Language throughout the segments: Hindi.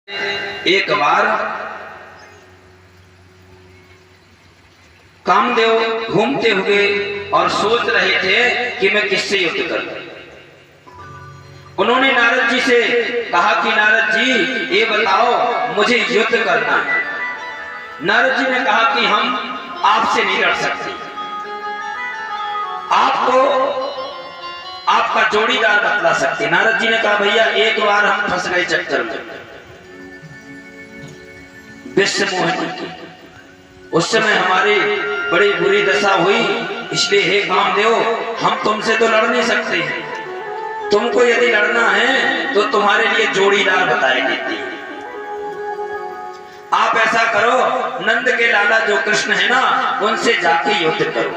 एक बार कामदेव घूमते हुए और सोच रहे थे कि मैं किससे युद्ध करूं। उन्होंने नारद जी से कहा कि नारद जी ये बताओ मुझे युद्ध करना है। नारद जी ने कहा कि हम आपसे नहीं लड़ सकते, आपको आपका जोड़ीदार बतला सकते। नारद जी ने कहा भैया एक बार हम फंस गए चक्कर में विश्व मोहिनी की, उस समय हमारी बड़ी बुरी दशा हुई, इसलिए हे कामदेव हम तुमसे तो लड़ नहीं सकते, तुमको यदि लड़ना है तो तुम्हारे लिए जोड़ीदार बताए देती है। आप ऐसा करो, नंद के लाला जो कृष्ण है ना उनसे जाके युद्ध करो।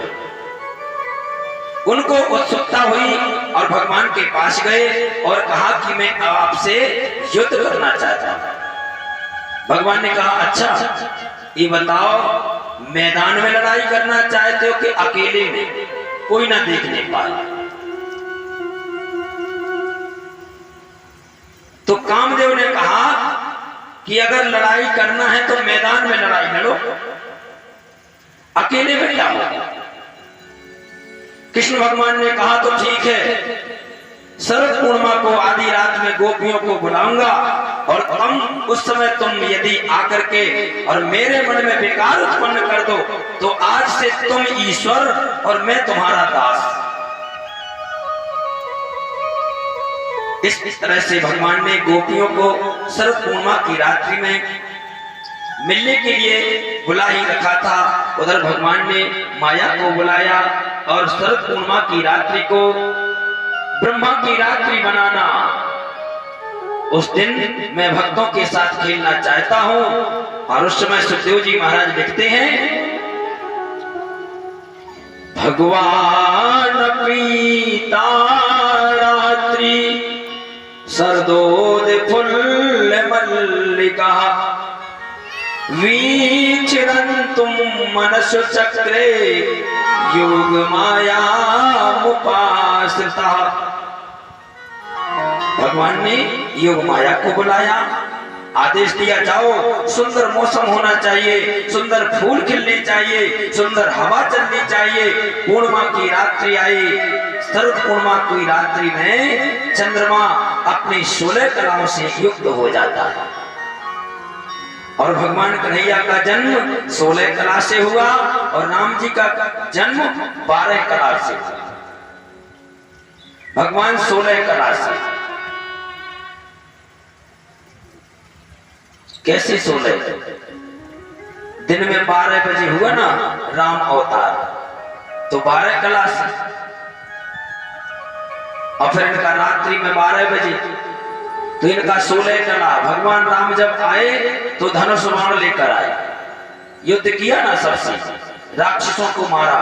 उनको उत्सुकता हुई और भगवान के पास गए और कहा कि मैं आपसे युद्ध करना चाहता हूं। भगवान ने कहा अच्छा ये बताओ मैदान में लड़ाई करना चाहते हो कि अकेले में कोई ना देखने पाए। तो कामदेव ने कहा कि अगर लड़ाई करना है तो मैदान में लड़ाई लड़ो, अकेले में क्या होगा। कृष्ण भगवान ने कहा तो ठीक है, शरद पूर्णिमा को आधी रात में गोपियों को बुलाऊंगा और उस समय तुम यदि आकर के और मेरे मन में विकार उत्पन्न कर दो तो आज से तुम ईश्वर और मैं तुम्हारा दास। इस तरह से भगवान ने गोपियों को शरद पूर्णिमा की रात्रि में मिलने के लिए बुला ही रखा था। उधर भगवान ने माया को बुलाया और शरद पूर्णिमा की रात्रि को ब्रह्मा की रात्रि बनाना, उस दिन मैं भक्तों के साथ खेलना चाहता हूं। और उस समय सुखदेव जी महाराज लिखते हैं भगवान प्रीता रात्रि सरदोद फुल्ल मल्लिका वीक्षरन्तुम मनसु चक्रे योग माया मुपाश्रिता। भगवान ने योग माया को बुलाया, आदेश दिया जाओ सुंदर मौसम होना चाहिए, सुंदर फूल खिलने चाहिए, सुंदर हवा चलनी चाहिए। पूर्णिमा की रात्रि आई, शरद पूर्णिमा की रात्रि में चंद्रमा अपनी 16 कलाओं से युक्त हो जाता है और भगवान कन्हैया का जन्म 16 कला से हुआ और राम जी का जन्म 12 कला से हुआ। भगवान 16 कला से, कैसे 16? दिन में 12 बजे हुआ ना राम अवतार, तो 12 कला से, और फिर इनका रात्रि में 12 बजे तो इनका 16 कला। भगवान राम जब आए तो धनुष बाण लेकर आए, युद्ध किया ना सबसे, राक्षसों को मारा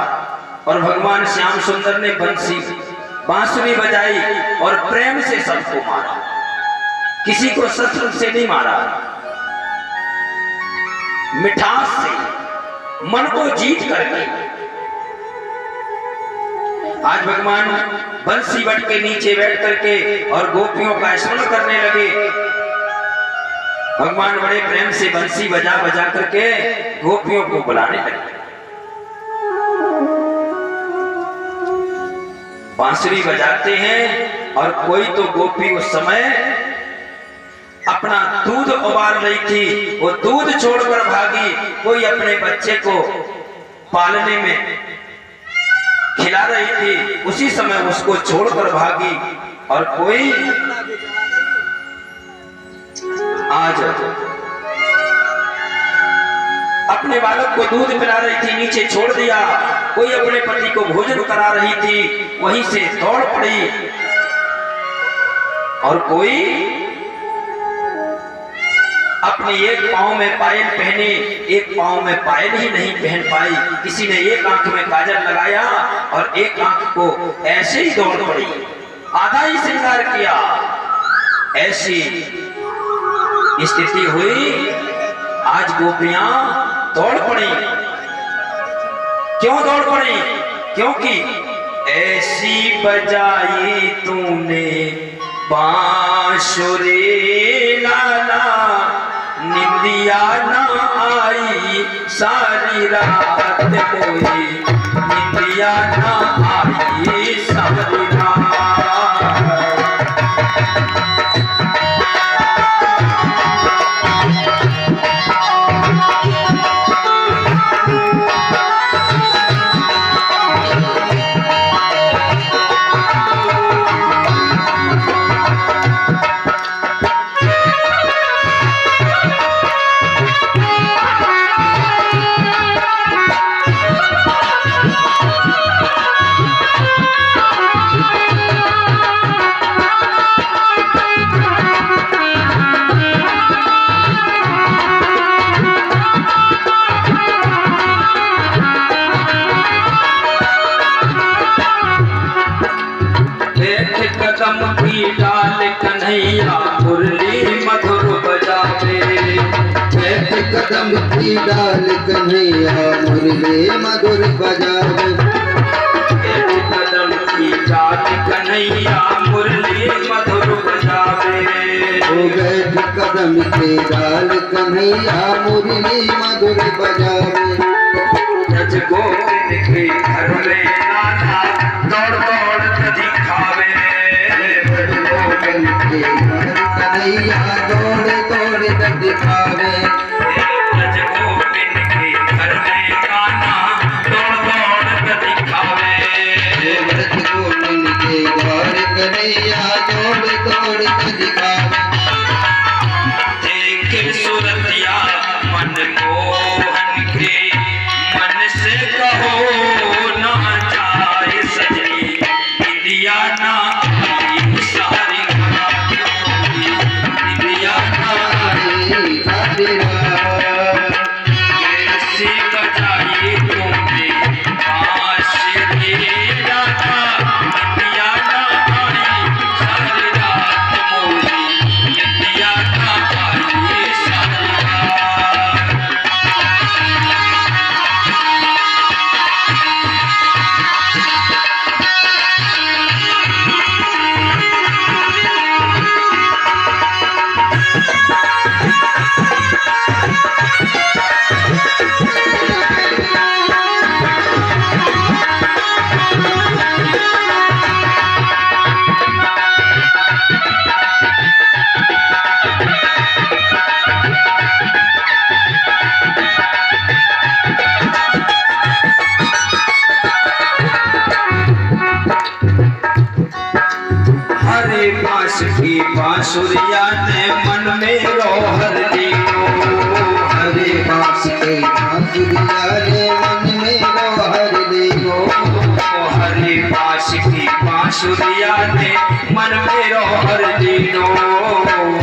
और भगवान श्याम सुंदर ने बांसुरी बजाई और प्रेम से सबको मारा, किसी को शस्त्र से नहीं मारा, मिठास से, मन को जीत करके। आज भगवान बंसी बट के नीचे बैठ करके और गोपियों का स्मरण करने लगे। भगवान बड़े प्रेम से बंसी बजा बजा करके गोपियों को बुलाने लगे। बांसुरी बजाते हैं और कोई तो गोपी उस समय अपना दूध उबाल रही थी, वो दूध छोड़कर भागी। कोई अपने बच्चे को पालने में खिला रही थी, उसी समय उसको छोड़कर भागी। और कोई आज अपने बालक को दूध पिला रही थी, नीचे छोड़ दिया। कोई अपने पति को भोजन करा रही थी, वहीं से दौड़ पड़ी। और कोई अपने एक पांव में पायल पहने, एक पांव में पायल ही नहीं पहन पाई। किसी ने एक आंख में काजल लगाया और एक आंख को ऐसे ही दौड़ पड़ी, आधा ही श्रृंगार किया। ऐसी स्थिति हुई, आज गोपियां दौड़ पड़ी। क्यों दौड़ पड़ी? क्योंकि ऐसी बजाई तूने बांसुरी लाला निंदिया ना आई सारी रात कोई, निंदिया ना आई सारी रात। कदम की डाल कन्हैया मुरली मधुर बजावे, बैठ कदम की डाल कन्हैया मुरली मधुर बजावे, बैठ कदम की डाल कन्हैया मुरली मधुर बजावे, ओ बैठ कदम की डाल कन्हैया मुरली मधुर बजावे। रज गोविंद के घर में नाना दौड़ दौड़ दिखावे, कन्हैया दौड़ दौड़ दिखावे, रज गोविंद के घर में नाना दौड़ दौड़ दिखावे, रज गोविंद के घर कन्हैया दौड़ दौड़ दिखावे। देखे सूरतिया मन मोहन के, मन से कहो ना जाए सजनी, निंदिया ना आई सारी रात कोई, निंदिया ना आई सारी रात। कैसे बजाई तूने बांसुरी राधा, निंदिया ना आई सारी रात मोरी, निंदिया ना आई सारी रात। हरे बांस की बांसुरिया ने मन में रोहर दी को, हरे बांस के बांसुरिया ने मन में रोहर दी को, हरे बांस की बांसुरिया ने मन में रोहर दी को,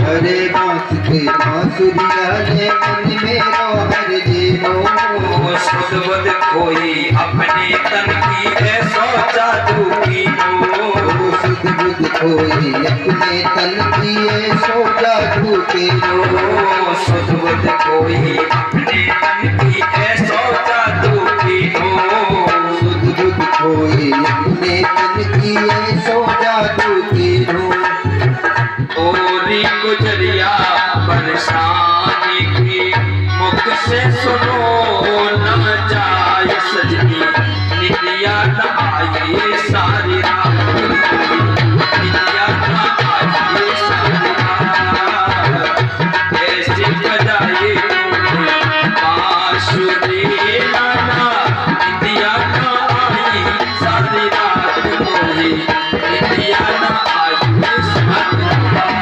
हरे बांस के बांसुरिया ने मन में रोहर दी को। सुध खोई अपने तन की है सोचा तू की नो, सुध बुध खोई अपने तन की सो जादू के नो, सुध बुध खोई अपने तन की है सोचा तू की नो, सुध बुध खोई अपने तन की सो जादू के नो। ओरी गुजरिया बरसाने की मुख से सुनो न जाए सजनी, निंदिया न आए सारी रात, निंदिया न आए सारी रात। कैसे बजाए तूने बांसुरी नाना, निंदिया न आई सारी रात मोरी, निंदिया न आई सारी रात।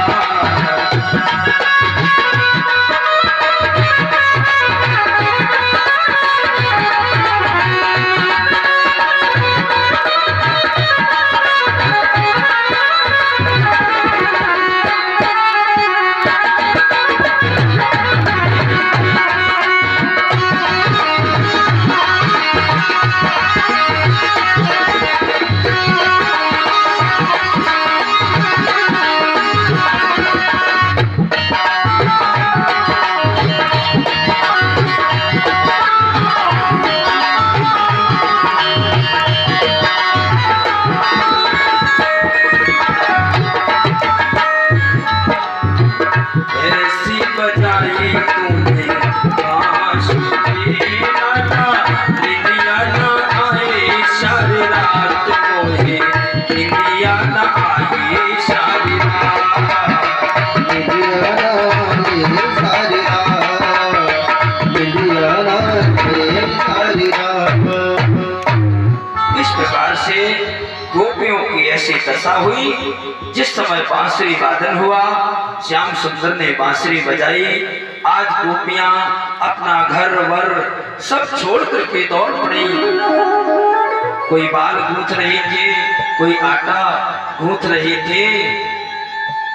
ऐसी बजाई तूने हुई, जिस समय बांसुरी वादन हुआ, श्याम सुंदर ने बांसुरी बजाई। आज गोपियां अपना घर वर सब छोड़ करके दौड़ पड़ी। कोई बाल गूंथ रही थी, कोई आटा गूंथ रही थी,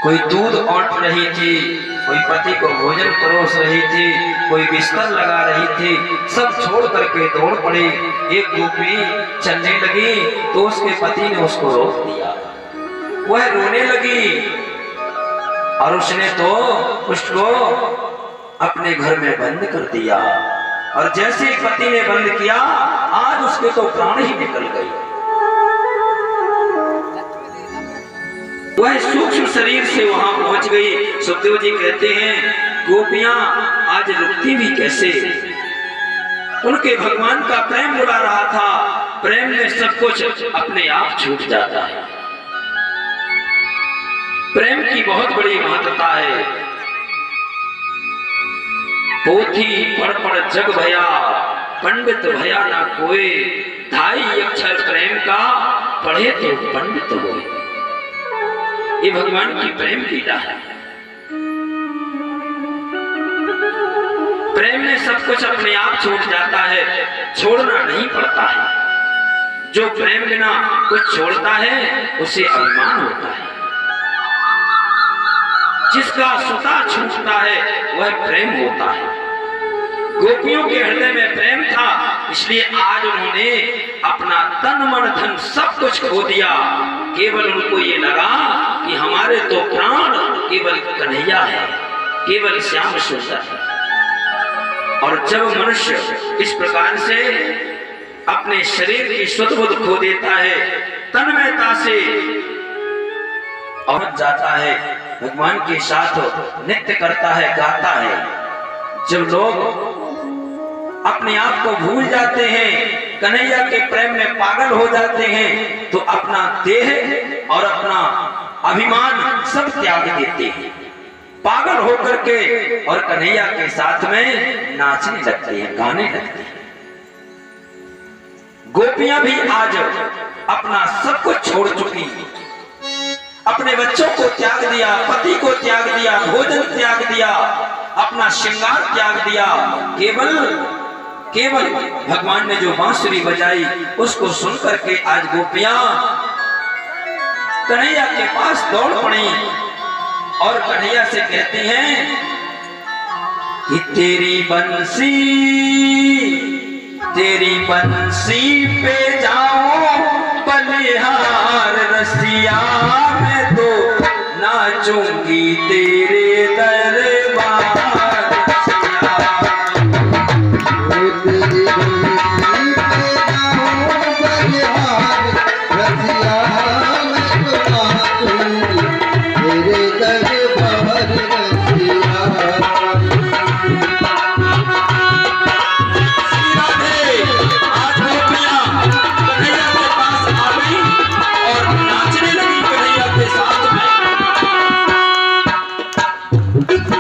कोई दूध औंट रही थी, कोई पति को भोजन परोस रही थी, कोई बिस्तर लगा रही थी। सब छोड़ करके दौड़ पड़ी। एक गोपी चलने लगी तो उसके पति ने उसको रोक दिया। वह रोने लगी और उसने तो उसको अपने घर में बंद कर दिया। और जैसे ही पति ने बंद किया, आज उसके तो प्राण ही निकल गए। वह सूक्ष्म शरीर से वहां पहुंच गई। सुखदेव जी कहते हैं, गोपियां आज रुकती भी कैसे? उनके भगवान का प्रेम बुला रहा था। प्रेम में सब कुछ अपने आप छूट जाता है। प्रेम की बहुत बड़ी महत्ता है। पोथी पढ़ पढ़ जग भया, पंडित भया ना कोई, ढाई अक्षर प्रेम का, पढ़े तो पंडित होए। ये भगवान की प्रेम लीला है। प्रेम में सब कुछ अपने आप छूट जाता है, छोड़ना नहीं पड़ता है। जो प्रेम बिना कुछ छोड़ता है उसे अभिमान होता है। जिसका स्वता छूटता है वह प्रेम होता है। गोपियों के हृदय में प्रेम था, इसलिए आज उन्होंने अपना तन मन धन सब कुछ खो दिया। केवल उनको ये लगा कि हमारे तो प्राण केवल कन्हैया है, केवल श्याम सुंदर है। और जब मनुष्य इस प्रकार से अपने शरीर की स्वतबुद्ध खो देता है, तन्मयता से और जाता है, भगवान के साथ नृत्य करता है, गाता है। जब लोग अपने आप को भूल जाते हैं, कन्हैया के प्रेम में पागल हो जाते हैं, तो अपना देह और अपना अभिमान सब त्याग देते हैं। पागल होकर के और कन्हैया के साथ में नाचने लगते हैं, गाने लगते हैं। गोपियां भी आज अपना सब कुछ छोड़ चुकी, अपने बच्चों को त्याग दिया, पति को त्याग दिया, भोजन त्याग दिया, अपना श्रृंगार त्याग दिया। केवल भगवान ने जो बांसुरी बजाई उसको सुन करके आज गोपियां कन्हैया के पास दौड़ पड़ी और कन्हैया से कहती हैं कि तेरी बंसी पे जाऊं बलिहार रसिया, मैं तो नाचूंगी तेरे दरबार रसिया।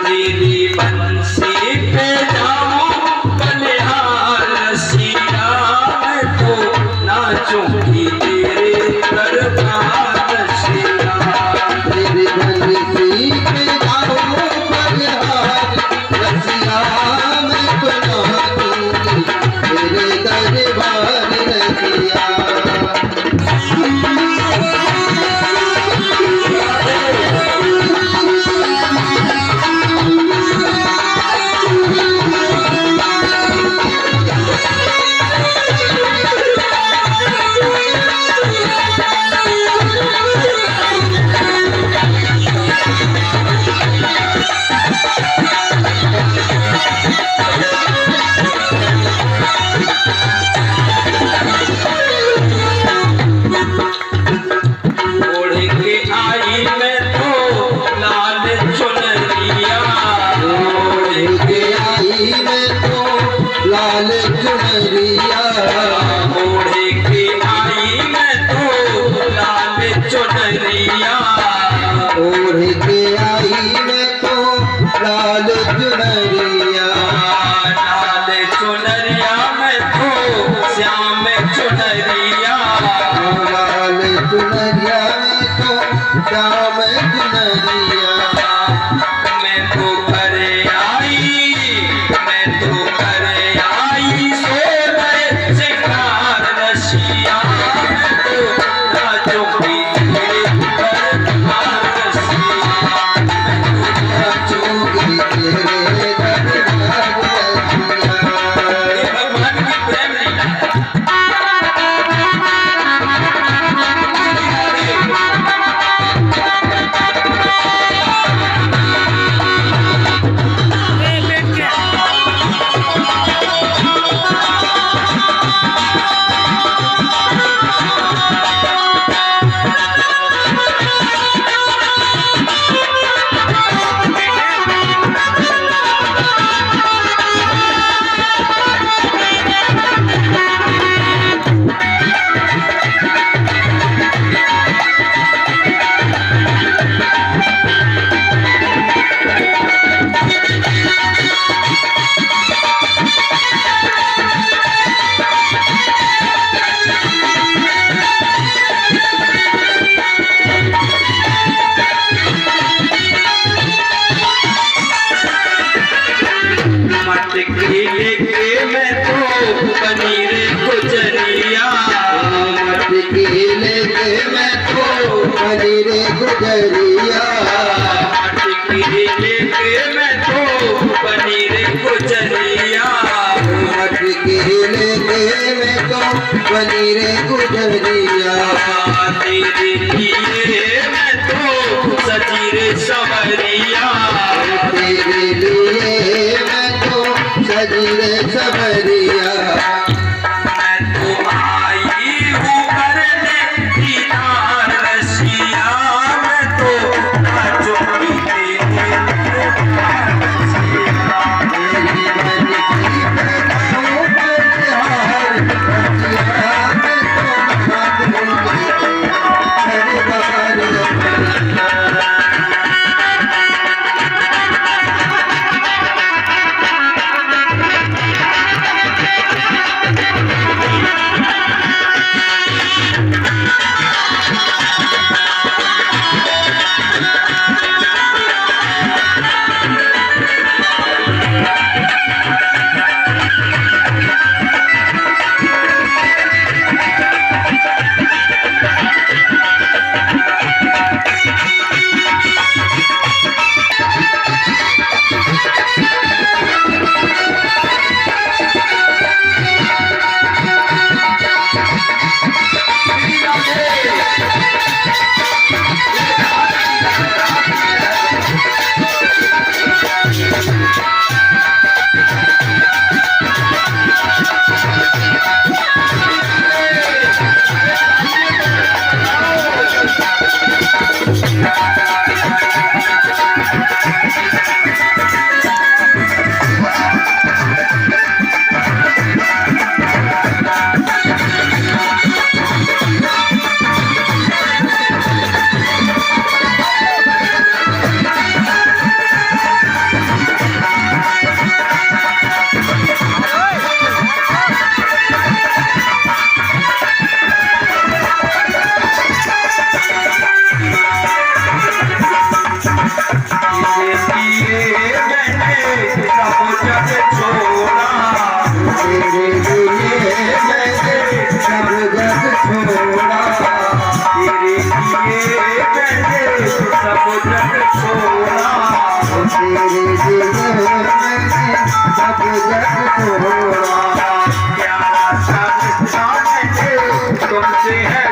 तेरी बंसी पे जाऊं बलिहार रसिया, मैं तो नाचूंगी तेरे दरबार रसिया। लाल चुनरिया ओढ़े के आई मैं तो लाल चुनरिया, ओढ़ के आई मैं तो लाल चुनरिया, लाल चुनरिया मैं तो श्याम चुनरिया, लाल चुनरिया मैं तो मटकी लेके मैं तो बनी रे गुजरिया, मटकी लेके मैं तो बनी रे गुजरिया, मटकी लेके मैं तो बनी रे गुजरिया, मटकी लेके मैं तो बनी रे गुजरिया। तेरे लिए मैं तो सजी रे सवरिया, तेरे लिए मैं तो सजी रे सवरिया। मैं तो आई हूँ करने दीदार रसिया, मैं तो नाचूंगी तेरे प्यार रसिया। तेरी बनती मैं तो बलिहार रसिया, मैं तो नाचूंगी तेरे प्यार रसिया। तुमसे है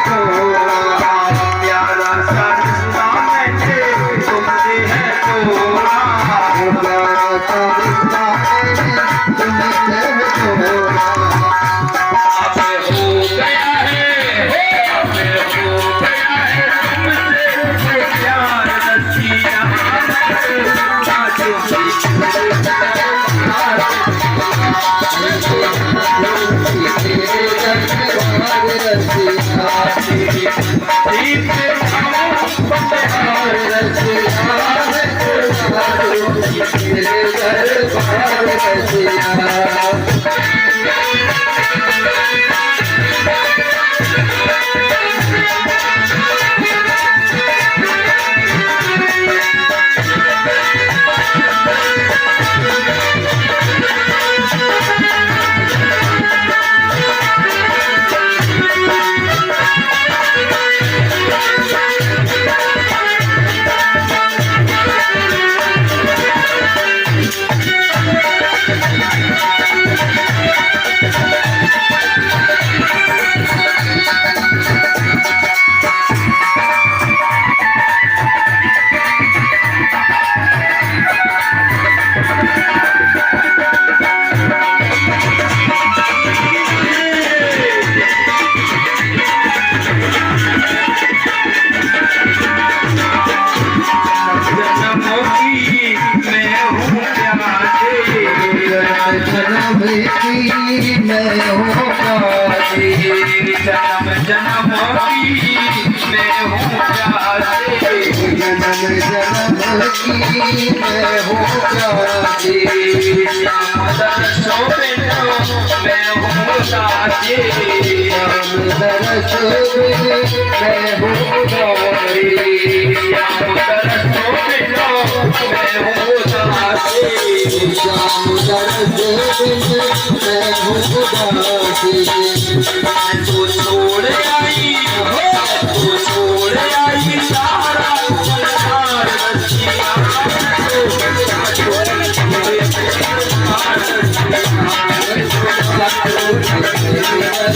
थोड़ा प्यारा सा रिश्ता मैंने तुमसे है थोड़ा, अब हो गया है, अब हो गया है तुमसे प्यार रसिया, जन्म जन्म की मैं हूँ प्यासे, जन्म जन्म की मैं हूँ प्यासे, श्याम दर्शो मैं हूँ साचे, श्याम दर्शो मैं हूँ साचे, श्याम दर्शो जय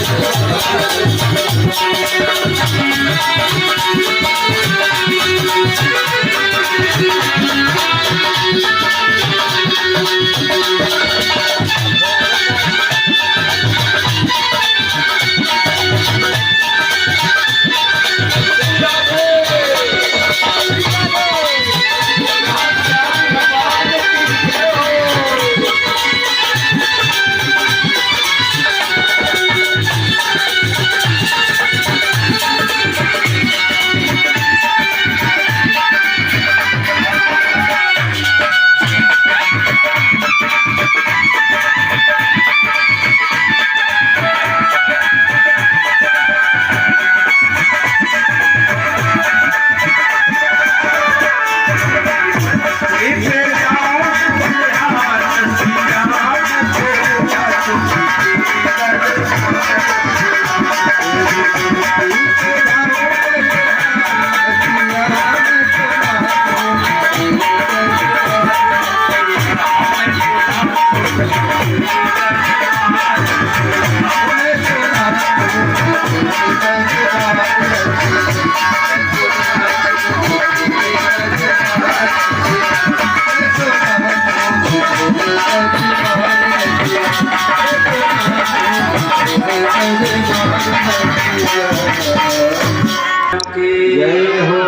हो।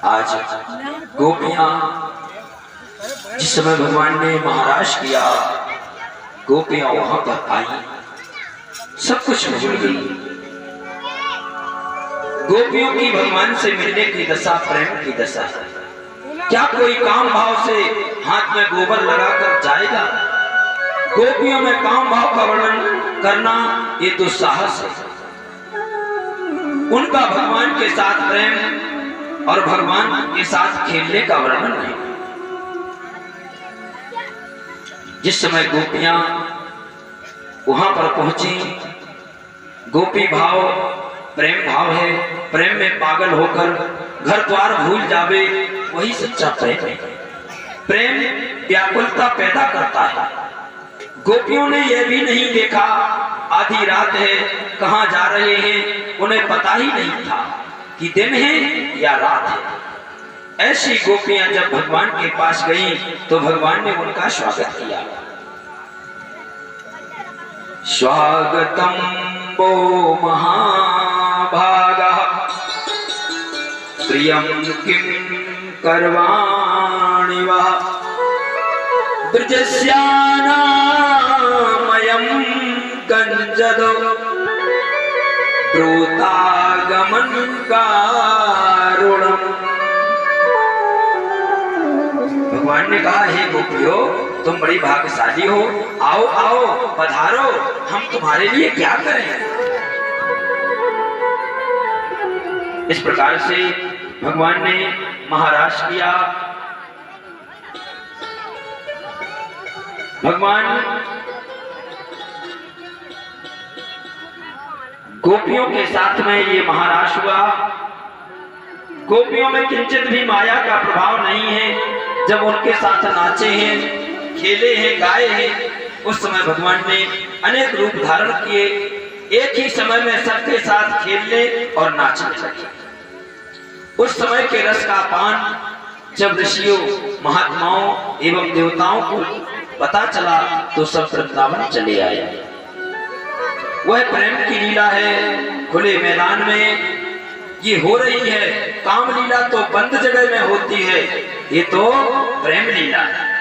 आज गोपियां जिस समय भगवान ने महाराज किया, गोपियां वहां पर आई, सब कुछ भूल गई। गोपियों की भगवान से मिलने की दशा प्रेम की दशा है। क्या कोई काम भाव से हाथ में गोबर लगाकर जाएगा? गोपियों में काम भाव का वर्णन करना ये तो साहस है। उनका भगवान के साथ प्रेम और भगवान के साथ खेलने का वर्णन है। जिस समय गोपियां वहां पर पहुंची, गोपी भाव प्रेम भाव है। प्रेम में पागल होकर घर द्वार भूल जावे, वही सच्चा प्रेम है। प्रेम व्याकुलता पैदा करता है। गोपियों ने यह भी नहीं देखा आधी रात है, कहां जा रहे हैं, उन्हें पता ही नहीं था कि दिन है या रात है। ऐसी गोपियां जब भगवान के पास गईं, तो भगवान ने उनका स्वागत किया। स्वागतम वो महाभागा प्रियम किम करवाणि वा ब्रजस्यानामयं गंजदो ब्रूतागमन कारुणम। भगवान ने कहा, हे गोपियों, तुम बड़ी भाग्यशाली हो, आओ आओ पधारो, हम तुम्हारे लिए क्या करें। इस प्रकार से भगवान ने महाराज किया। भगवान गोपियों के साथ में ये महाराज हुआ। गोपियों में किंचित भी माया का प्रभाव नहीं है। जब उनके साथ नाचे हैं, खेले हैं, गाए हैं, उस समय भगवान ने अनेक रूप धारण किए। एक ही समय में सबके साथ खेलने और नाचने लगे। उस समय के रस का पान जब ऋषियों, महात्माओं एवं देवताओं को पता चला, तो सब वृंदावन चले आए। वह प्रेम की लीला है। खुले मैदान में ये हो रही है। काम लीला तो बंद जगह में होती है, ये तो प्रेम लीला है।